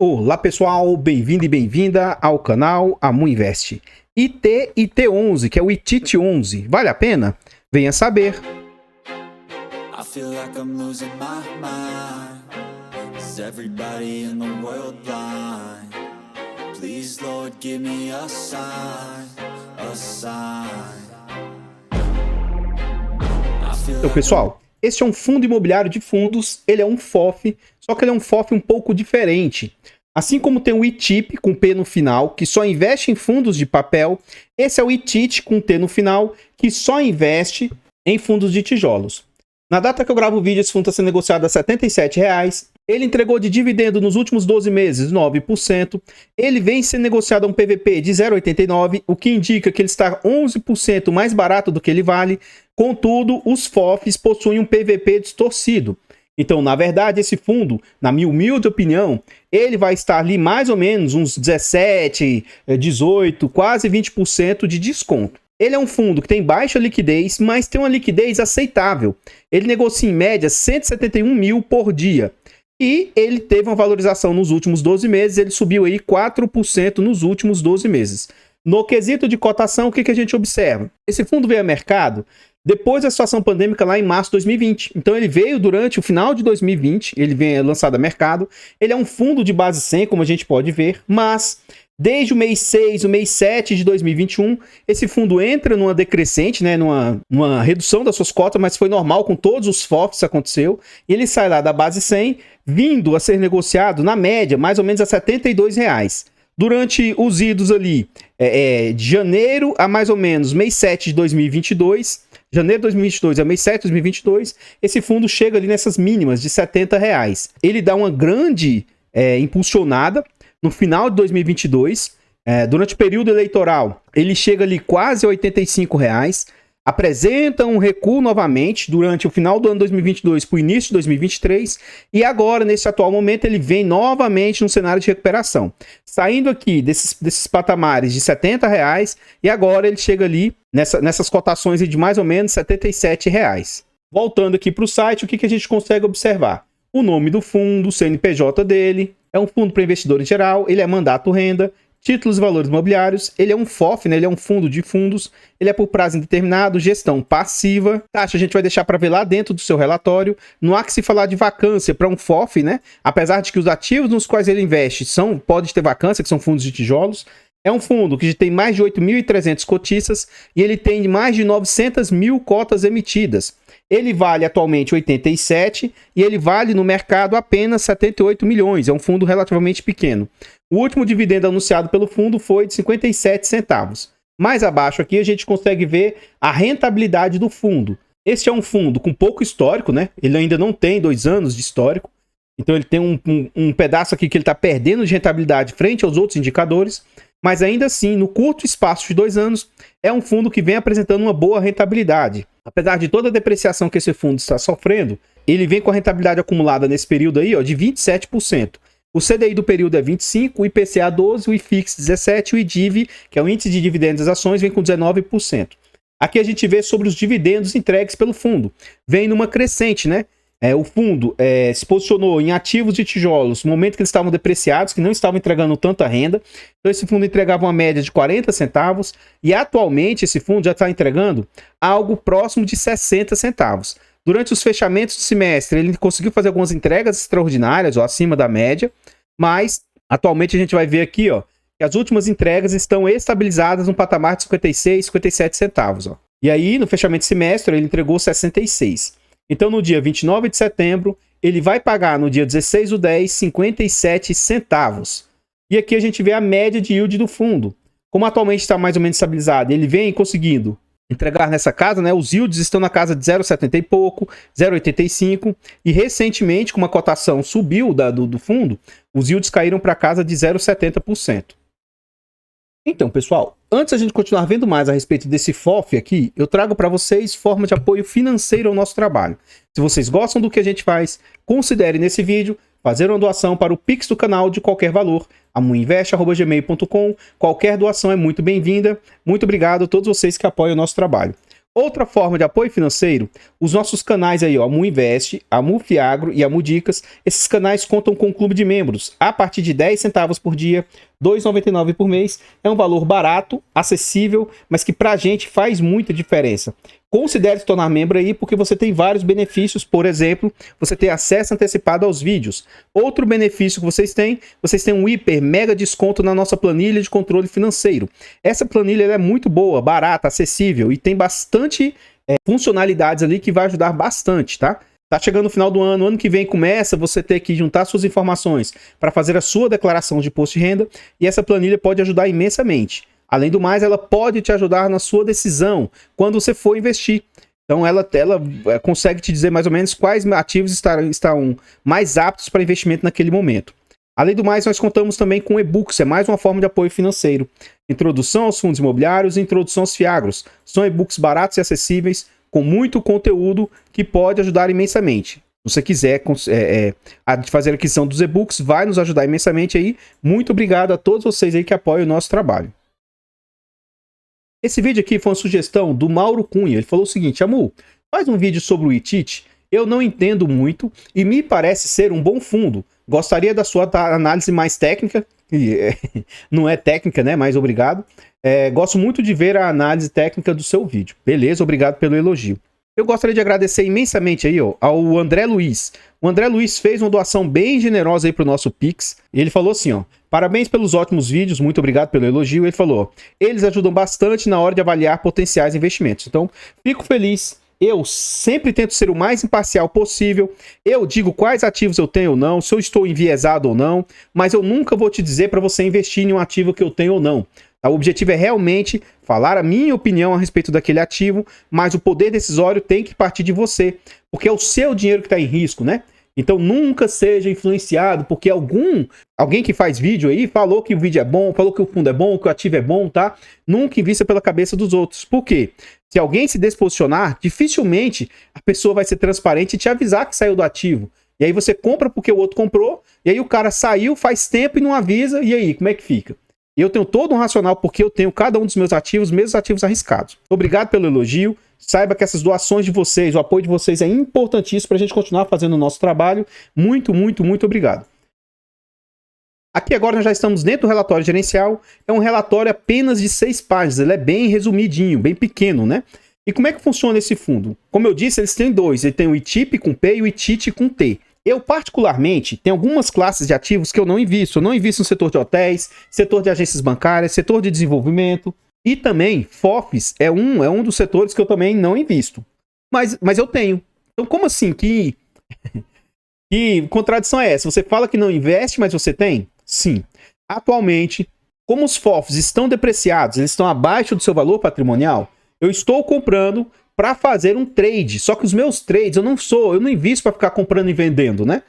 Olá pessoal, bem-vindo e bem-vinda ao canal Amu Invest. IT11, que é o ITIT 11, vale a pena? Venha saber. I feel like I'm losing my mind. Is everybody in the world blind? Please, Lord, give me a sign, a sign. Então pessoal, este é um fundo imobiliário de fundos, ele é um FOF, só que ele é um FOF um pouco diferente. Assim como tem o ITIP com P no final, que só investe em fundos de papel, esse é o ITIT com T no final, que só investe em fundos de tijolos. Na data que eu gravo o vídeo, esse fundo está sendo negociado a R$ 77,00. Ele entregou de dividendo nos últimos 12 meses 9%. Ele vem sendo negociado a um PVP de 0,89, o que indica que ele está 11% mais barato do que ele vale. Contudo, os FOFs possuem um PVP distorcido. Então, na verdade, esse fundo, na minha humilde opinião, ele vai estar ali mais ou menos uns 17, 18, quase 20% de desconto. Ele é um fundo que tem baixa liquidez, mas tem uma liquidez aceitável. Ele negocia em média 171 mil por dia. E ele teve uma valorização nos últimos 12 meses, ele subiu aí 4% nos últimos 12 meses. No quesito de cotação, o que a gente observa? Esse fundo veio a mercado depois da situação pandêmica lá em março de 2020. Então ele veio durante o final de 2020, ele vem lançado a mercado. Ele é um fundo de base 100, como a gente pode ver, mas desde o mês 6, o mês 7 de 2021, esse fundo entra numa decrescente, né, numa redução das suas cotas, mas foi normal com todos os FOFs que aconteceu, e ele sai lá da base 100, vindo a ser negociado, na média, mais ou menos a R$ 72,00. Durante os idos ali, de janeiro a mais ou menos mês 7 de 2022, janeiro de 2022 a mês 7 de 2022, esse fundo chega ali nessas mínimas de R$ 70,00. Ele dá uma grande impulsionada no final de 2022, durante o período eleitoral, ele chega ali quase a R$ 85,00, apresenta um recuo novamente durante o final do ano 2022 para o início de 2023, e agora, nesse atual momento, ele vem novamente no cenário de recuperação, saindo aqui desses patamares de R$ 70,00, e agora ele chega ali nessas cotações de mais ou menos R$ 77,00. Voltando aqui para o site, o que a gente consegue observar? O nome do fundo, o CNPJ dele, é um fundo para investidor em geral, ele é mandato renda, títulos e valores imobiliários, ele é um FOF, né? Ele é um fundo de fundos, ele é por prazo indeterminado, gestão passiva. Taxa a gente vai deixar para ver lá dentro do seu relatório. Não há que se falar de vacância para um FOF, né? Apesar de que os ativos nos quais ele investe pode ter vacância, que são fundos de tijolos. É um fundo que tem mais de 8.300 cotistas e ele tem mais de 900 mil cotas emitidas. Ele vale atualmente 87 e ele vale no mercado apenas 78 milhões. É um fundo relativamente pequeno. O último dividendo anunciado pelo fundo foi de 57 centavos. Mais abaixo aqui a gente consegue ver a rentabilidade do fundo. Este é um fundo com pouco histórico, né? Ele ainda não tem 2 anos de histórico. Então ele tem um pedaço aqui que ele está perdendo de rentabilidade frente aos outros indicadores. Mas ainda assim, no curto espaço de 2 anos, é um fundo que vem apresentando uma boa rentabilidade. Apesar de toda a depreciação que esse fundo está sofrendo, ele vem com a rentabilidade acumulada nesse período aí, ó, de 27%. O CDI do período é 25%, o IPCA 12%, o IFIX 17%, o IDIV, que é o índice de dividendos das ações, vem com 19%. Aqui a gente vê sobre os dividendos entregues pelo fundo. Vem numa crescente, né? O fundo se posicionou em ativos de tijolos no momento que eles estavam depreciados, que não estavam entregando tanta renda. Então esse fundo entregava uma média de 40 centavos e atualmente esse fundo já está entregando algo próximo de 60 centavos. Durante os fechamentos do semestre ele conseguiu fazer algumas entregas extraordinárias ou acima da média, mas atualmente a gente vai ver aqui, ó, que as últimas entregas estão estabilizadas no patamar de 56, 57 centavos. Ó. E aí no fechamento de semestre ele entregou 66. Então, no dia 29 de setembro, ele vai pagar no dia 16/10, 57 centavos. E aqui a gente vê a média de yield do fundo. Como atualmente está mais ou menos estabilizado, ele vem conseguindo entregar nessa casa, né? Os yields estão na casa de 0,70 e pouco, 0,85. E recentemente, como a cotação subiu do fundo, os yields caíram para a casa de 0,70%. Então, pessoal, antes a gente continuar vendo mais a respeito desse FOF aqui, eu trago para vocês forma de apoio financeiro ao nosso trabalho. Se vocês gostam do que a gente faz, considere nesse vídeo fazer uma doação para o Pix do canal de qualquer valor, amuinvest@gmail.com. Qualquer doação é muito bem-vinda. Muito obrigado a todos vocês que apoiam o nosso trabalho. Outra forma de apoio financeiro, os nossos canais aí, ó, a Mu Invest, a Mu Fiagro e a Mu Dicas, esses canais contam com um clube de membros a partir de 10 centavos por dia, R$ 2,99 por mês. É um valor barato, acessível, mas que pra gente faz muita diferença. Considere se tornar membro aí, porque você tem vários benefícios. Por exemplo, você tem acesso antecipado aos vídeos. Outro benefício que vocês têm um hiper mega desconto na nossa planilha de controle financeiro. Essa planilha ela é muito boa, barata, acessível e tem bastante funcionalidades ali que vai ajudar bastante, tá? Tá chegando o final do ano que vem começa você ter que juntar suas informações para fazer a sua declaração de imposto de renda e essa planilha pode ajudar imensamente. Além do mais, ela pode te ajudar na sua decisão quando você for investir. Então, ela consegue te dizer mais ou menos quais ativos estão mais aptos para investimento naquele momento. Além do mais, nós contamos também com e-books, é mais uma forma de apoio financeiro. Introdução aos fundos imobiliários e introdução aos fiagros. São e-books baratos e acessíveis, com muito conteúdo que pode ajudar imensamente. Se você quiser fazer a aquisição dos e-books, vai nos ajudar imensamente aí. Muito obrigado a todos vocês aí que apoiam o nosso trabalho. Esse vídeo aqui foi uma sugestão do Mauro Cunha. Ele falou o seguinte: Amu, faz um vídeo sobre o ITIT. Eu não entendo muito e me parece ser um bom fundo. Gostaria da sua análise mais técnica. Não é técnica, né? Mas obrigado. Gosto muito de ver a análise técnica do seu vídeo. Beleza, obrigado pelo elogio. Eu gostaria de agradecer imensamente aí, ó, ao André Luiz. O André Luiz fez uma doação bem generosa aí pro nosso Pix. Ele falou assim, ó: parabéns pelos ótimos vídeos, muito obrigado pelo elogio. Ele falou: eles ajudam bastante na hora de avaliar potenciais investimentos. Então, fico feliz. Eu sempre tento ser o mais imparcial possível. Eu digo quais ativos eu tenho ou não, se eu estou enviesado ou não, mas eu nunca vou te dizer para você investir em um ativo que eu tenho ou não. O objetivo é realmente falar a minha opinião a respeito daquele ativo, mas o poder decisório tem que partir de você, porque é o seu dinheiro que está em risco, né? Então nunca seja influenciado porque alguém que faz vídeo aí falou que o vídeo é bom, falou que o fundo é bom, que o ativo é bom, tá? Nunca invista pela cabeça dos outros. Por quê? Se alguém se desposicionar, dificilmente a pessoa vai ser transparente e te avisar que saiu do ativo. E aí você compra porque o outro comprou, e aí o cara saiu faz tempo e não avisa, e aí, como é que fica? Eu tenho todo um racional porque eu tenho cada um dos meus ativos, mesmo ativos arriscados. Obrigado pelo elogio. Saiba que essas doações de vocês, o apoio de vocês é importantíssimo para a gente continuar fazendo o nosso trabalho. Muito, muito, muito obrigado. Aqui agora nós já estamos dentro do relatório gerencial. É um relatório apenas de 6 páginas. Ele é bem resumidinho, bem pequeno, né? E como é que funciona esse fundo? Como eu disse, eles têm dois. Ele tem o ITIP com P e o ITIT com T. Eu, particularmente, tenho algumas classes de ativos que eu não invisto. Eu não invisto no setor de hotéis, setor de agências bancárias, setor de desenvolvimento. E também, FOFs é um dos setores que eu também não invisto. Mas eu tenho. Então, como assim? Que contradição é essa? Você fala que não investe, mas você tem? Sim. Atualmente, como os FOFs estão depreciados, eles estão abaixo do seu valor patrimonial, eu estou comprando para fazer um trade. Só que os meus trades, eu não invisto para ficar comprando e vendendo, né?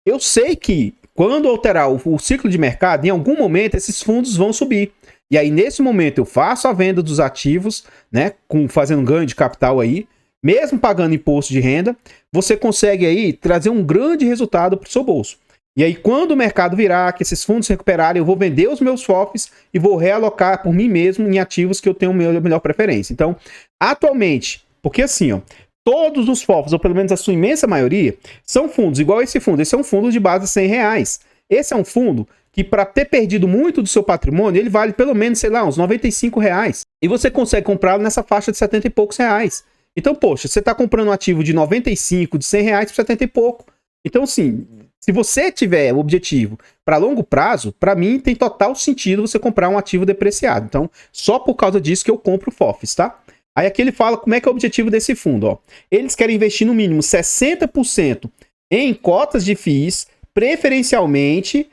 Eu sei que quando alterar o ciclo de mercado, em algum momento esses fundos vão subir. E aí, nesse momento, eu faço a venda dos ativos, né? Fazendo ganho de capital aí, mesmo pagando imposto de renda, você consegue aí trazer um grande resultado para o seu bolso. E aí, quando o mercado virar, que esses fundos se recuperarem, eu vou vender os meus FOFs e vou realocar por mim mesmo em ativos que eu tenho melhor preferência. Então, atualmente, porque assim, ó, todos os FOFs, ou pelo menos a sua imensa maioria, são fundos igual esse fundo. Esse é um fundo de base de R$100. Esse é um fundo que, para ter perdido muito do seu patrimônio, ele vale pelo menos, sei lá, uns R$95. E você consegue comprá-lo nessa faixa de 70 e poucos reais. Então, poxa, você está comprando um ativo de 95, de R$100 por 70 e pouco. Então, assim, se você tiver o objetivo para longo prazo, para mim tem total sentido você comprar um ativo depreciado. Então, só por causa disso que eu compro FOFs, tá? Aí aqui ele fala como é que é o objetivo desse fundo, ó. Eles querem investir no mínimo 60% em cotas de FIIs, preferencialmente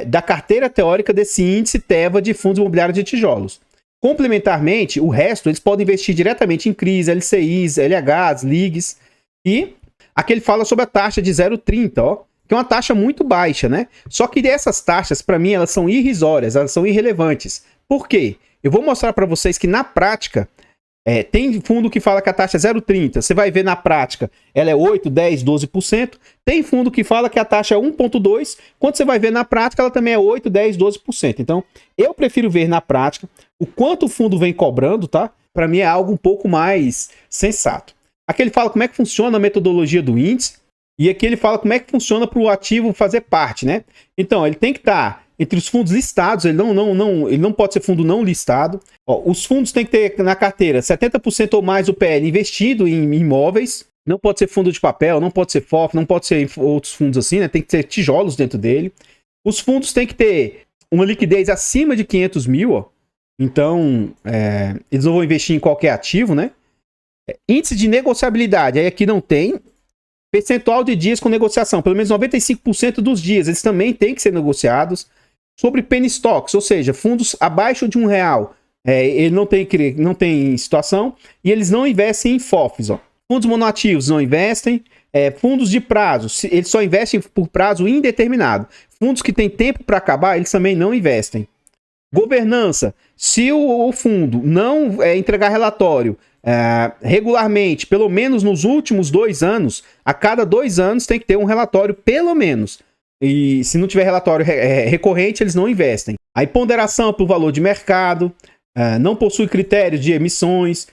da carteira teórica desse índice TEVA de fundos imobiliários de tijolos. Complementarmente, o resto eles podem investir diretamente em CRIs, LCIs, LHs, LIGs. E aqui ele fala sobre a taxa de 0,30, ó, que é uma taxa muito baixa, né? Só que essas taxas, para mim, elas são irrisórias, elas são irrelevantes. Por quê? Eu vou mostrar para vocês que na prática, tem fundo que fala que a taxa é 0,30. Você vai ver na prática, ela é 8, 10, 12%. Tem fundo que fala que a taxa é 1,2. Quando você vai ver na prática, ela também é 8, 10, 12%. Então, eu prefiro ver na prática o quanto o fundo vem cobrando, tá? para mim é algo um pouco mais sensato. Aqui ele fala como é que funciona a metodologia do índice, e aqui ele fala como é que funciona para o ativo fazer parte, né? Então, ele tem que estar entre os fundos listados, ele não pode ser fundo não listado. Ó, os fundos têm que ter na carteira 70% ou mais do PL investido em imóveis. Não pode ser fundo de papel, não pode ser FOF, não pode ser outros fundos assim, né? Tem que ter tijolos dentro dele. Os fundos têm que ter uma liquidez acima de 500 mil, ó. Então, eles não vão investir em qualquer ativo, né? Índice de negociabilidade, aí aqui não tem. Percentual de dias com negociação, pelo menos 95% dos dias, eles também têm que ser negociados. Sobre penny stocks, ou seja, fundos abaixo de R$1, ele não tem situação, e eles não investem em FOFs, ó. Fundos monoativos não investem. Fundos de prazo, eles só investem por prazo indeterminado. Fundos que têm tempo para acabar, eles também não investem. Governança, se o fundo não entregar relatório regularmente, pelo menos nos últimos 2 anos, a cada 2 anos tem que ter um relatório, pelo menos. E se não tiver relatório recorrente, eles não investem. Aí ponderação por valor de mercado, não possui critérios de emissões,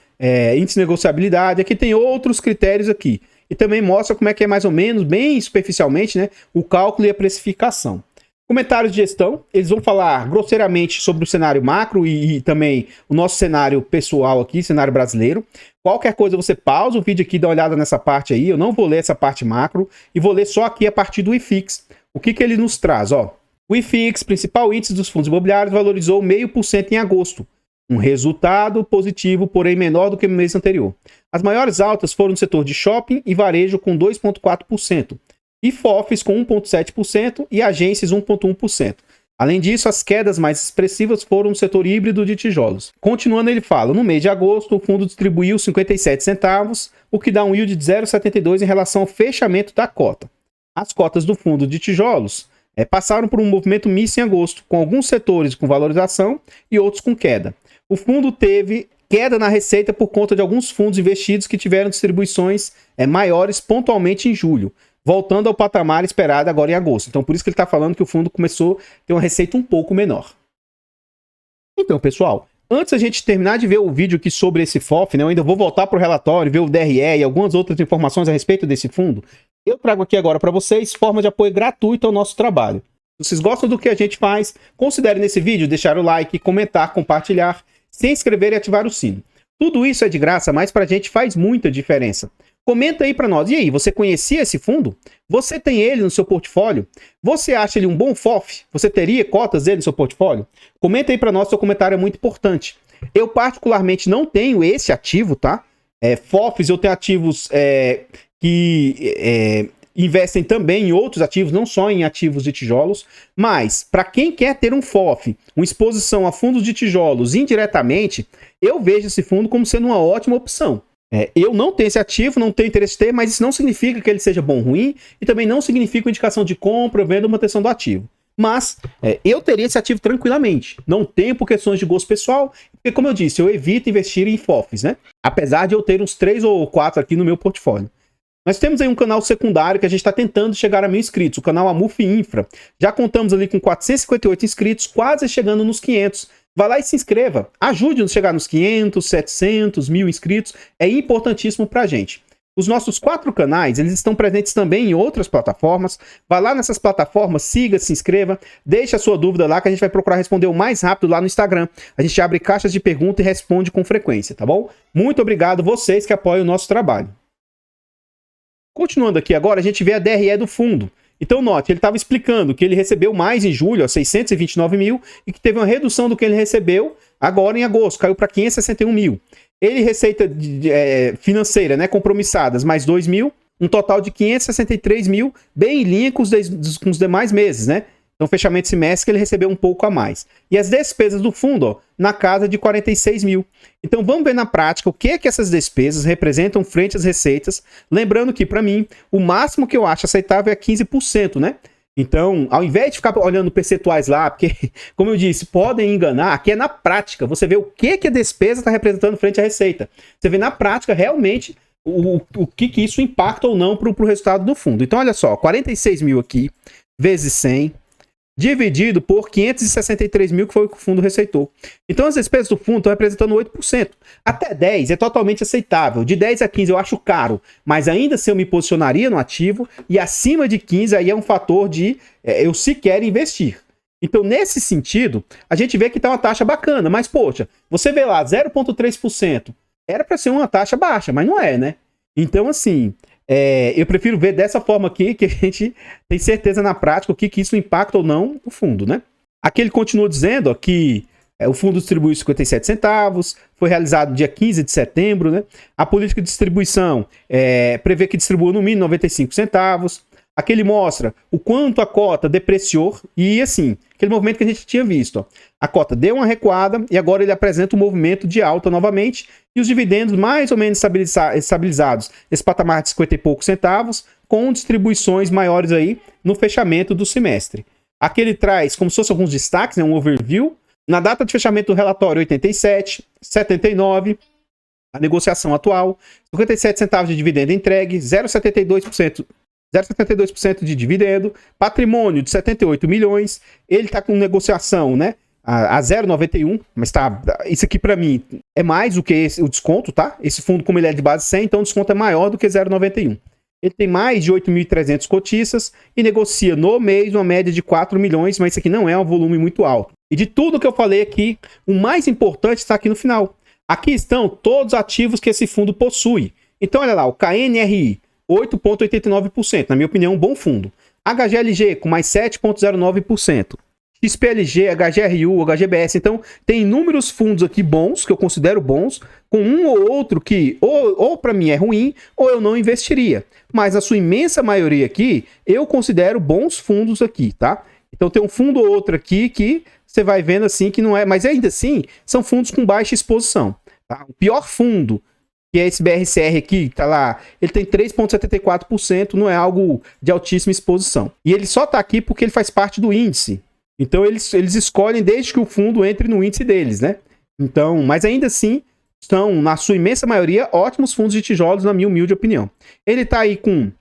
índice de negociabilidade. Aqui tem outros critérios aqui. E também mostra como é que é mais ou menos, bem superficialmente, né, o cálculo e a precificação. Comentários de gestão, eles vão falar grosseiramente sobre o cenário macro e também o nosso cenário pessoal aqui, cenário brasileiro. Qualquer coisa você pausa o vídeo aqui e dá uma olhada nessa parte aí. Eu não vou ler essa parte macro e vou ler só aqui a partir do IFIX. O que ele nos traz? Ó, o IFIX, principal índice dos fundos imobiliários, valorizou 0,5% em agosto. Um resultado positivo, porém menor do que no mês anterior. As maiores altas foram no setor de shopping e varejo com 2,4%. E FOFs com 1,7% e agências 1,1%. Além disso, as quedas mais expressivas foram no setor híbrido de tijolos. Continuando, ele fala, no mês de agosto, o fundo distribuiu 57 centavos, o que dá um yield de 0,72 em relação ao fechamento da cota. As cotas do fundo de tijolos passaram por um movimento misto em agosto, com alguns setores com valorização e outros com queda. O fundo teve queda na receita por conta de alguns fundos investidos que tiveram distribuições maiores pontualmente em julho, voltando ao patamar esperado agora em agosto. Então, por isso que ele está falando que o fundo começou a ter uma receita um pouco menor. Então, pessoal, antes a gente terminar de ver o vídeo aqui sobre esse FOF, né, eu ainda vou voltar para o relatório, ver o DRE e algumas outras informações a respeito desse fundo. Eu trago aqui agora para vocês forma de apoio gratuito ao nosso trabalho. Se vocês gostam do que a gente faz, considere nesse vídeo deixar o like, comentar, compartilhar, se inscrever e ativar o sino. Tudo isso é de graça, mas para a gente faz muita diferença. Comenta aí para nós. E aí, você conhecia esse fundo? Você tem ele no seu portfólio? Você acha ele um bom FOF? Você teria cotas dele no seu portfólio? Comenta aí para nós, seu comentário é muito importante. Eu particularmente não tenho esse ativo, tá? FOFs, eu tenho ativos que investem também em outros ativos, não só em ativos de tijolos, mas para quem quer ter um FOF, uma exposição a fundos de tijolos indiretamente, eu vejo esse fundo como sendo uma ótima opção. Eu não tenho esse ativo, não tenho interesse em ter, mas isso não significa que ele seja bom ou ruim, e também não significa uma indicação de compra, venda ou manutenção do ativo. Mas eu teria esse ativo tranquilamente. Não tenho por questões de gosto pessoal, porque como eu disse, eu evito investir em FOFs, né? Apesar de eu ter uns 3 ou 4 aqui no meu portfólio. Nós temos aí um canal secundário que a gente está tentando chegar a 1000 inscritos, o canal Amuf Infra. Já contamos ali com 458 inscritos, quase chegando nos 500. Vai lá e se inscreva, ajude-nos a chegar nos 500, 700, 1000 inscritos, é importantíssimo pra gente. Os nossos 4 canais, eles estão presentes também em outras plataformas, vai lá nessas plataformas, siga, se inscreva, deixe a sua dúvida lá que a gente vai procurar responder o mais rápido lá no Instagram. A gente abre caixas de pergunta e responde com frequência, tá bom? Muito obrigado vocês que apoiam o nosso trabalho. Continuando aqui agora, a gente vê a DRE do fundo. Então, note, ele estava explicando que ele recebeu mais em julho, 629 mil, e que teve uma redução do que ele recebeu agora em agosto, caiu para 561 mil. Ele, receita financeira, né, compromissadas, mais 2 mil, um total de 563 mil, bem em linha com os demais meses, né? Então, fechamento de semestre que ele recebeu um pouco a mais. E as despesas do fundo, ó, na casa de 46 mil. Então, vamos ver na prática o que é que essas despesas representam frente às receitas. Lembrando que, para mim, o máximo que eu acho aceitável é 15%, né? Então, ao invés de ficar olhando percentuais lá, porque, como eu disse, podem enganar, aqui é na prática. Você vê o que a despesa está representando frente à receita. Você vê na prática, realmente, o que isso impacta ou não para o resultado do fundo. Então, olha só, 46 mil aqui, vezes 100... dividido por 563 mil, que foi o que o fundo receitou. Então as despesas do fundo estão representando 8%. Até 10% é totalmente aceitável. De 10 a 15% eu acho caro, mas ainda assim eu me posicionaria no ativo, e acima de 15% aí é um fator de eu sequer investir. Então, nesse sentido, a gente vê que tá uma taxa bacana, mas, poxa, você vê lá, 0,3%, era para ser uma taxa baixa, mas não é, né? Então, assim, eu prefiro ver dessa forma aqui, que a gente tem certeza na prática o que isso impacta ou não o fundo, né? Aqui ele continua dizendo ó, que o fundo distribuiu 57 centavos, foi realizado no dia 15 de setembro, né? A política de distribuição prevê que distribua no mínimo 95 centavos. Aqui ele mostra o quanto a cota depreciou e, assim, aquele movimento que a gente tinha visto. Ó. A cota deu uma recuada e agora ele apresenta um movimento de alta novamente e os dividendos mais ou menos estabilizados nesse patamar de 50 e poucos centavos, com distribuições maiores aí no fechamento do semestre. Aqui ele traz como se fosse alguns destaques, né, um overview. Na data de fechamento do relatório, 87, 79, a negociação atual, 57 centavos de dividendo entregue, 0,72% de dividendo, patrimônio de 78 milhões, ele está com negociação, né, a 0,91, mas tá, isso aqui para mim é mais do que o desconto, tá? Esse fundo, como ele é de base 100, então o desconto é maior do que 0,91. Ele tem mais de 8.300 cotistas e negocia no mês uma média de 4 milhões, mas isso aqui não é um volume muito alto. E de tudo que eu falei aqui, o mais importante está aqui no final. Aqui estão todos os ativos que esse fundo possui. Então olha lá, o KNRI, 8,89%, na minha opinião, um bom fundo. HGLG com mais 7,09%. XPLG, HGRU, HGBS. Então, tem inúmeros fundos aqui bons, que eu considero bons, com um ou outro que ou para mim é ruim, ou eu não investiria. Mas a sua imensa maioria aqui, eu considero bons fundos aqui, tá? Então, tem um fundo ou outro aqui que você vai vendo assim que não é... Mas ainda assim, são fundos com baixa exposição. Tá? O pior fundo, que é esse BRCR aqui, tá lá, ele tem 3,74%, não é algo de altíssima exposição. E ele só tá aqui porque ele faz parte do índice. Então, eles escolhem desde que o fundo entre no índice deles, né? Então, mas ainda assim, são, na sua imensa maioria, ótimos fundos de tijolos, na minha humilde opinião. Ele tá aí com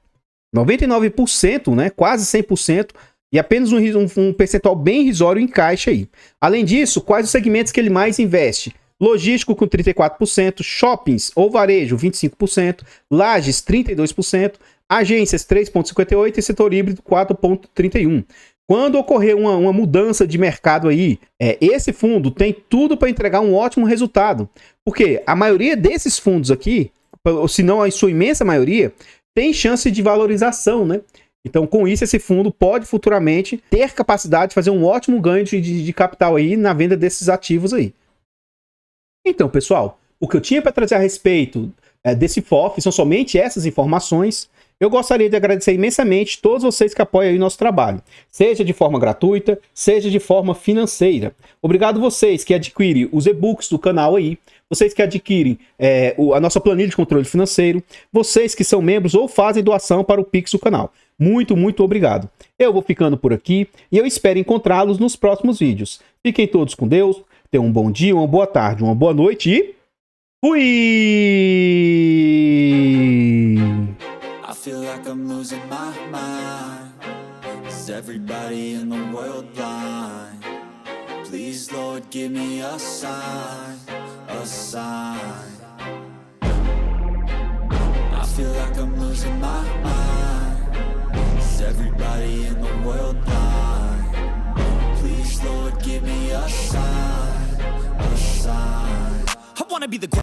99%, né? Quase 100%, e apenas um percentual bem irrisório em caixa aí. Além disso, quais os segmentos que ele mais investe? Logístico com 34%, shoppings ou varejo 25%, lajes 32%, agências 3,58% e setor híbrido 4,31%. Quando ocorrer uma mudança de mercado aí, esse fundo tem tudo para entregar um ótimo resultado. Porque a maioria desses fundos aqui, se não a sua imensa maioria, tem chance de valorização, né? Então, com isso, esse fundo pode futuramente ter capacidade de fazer um ótimo ganho de capital aí na venda desses ativos aí. Então, pessoal, o que eu tinha para trazer a respeito desse FOF são somente essas informações. Eu gostaria de agradecer imensamente todos vocês que apoiam aí o nosso trabalho, seja de forma gratuita, seja de forma financeira. Obrigado vocês que adquirem os e-books do canal aí, vocês que adquirem a nossa planilha de controle financeiro, vocês que são membros ou fazem doação para o Pix do canal. Muito, muito obrigado. Eu vou ficando por aqui e eu espero encontrá-los nos próximos vídeos. Fiquem todos com Deus, tenham um bom dia, uma boa tarde, uma boa noite e... fui! I feel like I'm losing my mind. Is everybody in the world blind? Please, Lord, give me a sign, a sign. I feel like I'm losing my mind. Is everybody in the world blind? Please, Lord, give me a sign, a sign. I wanna be the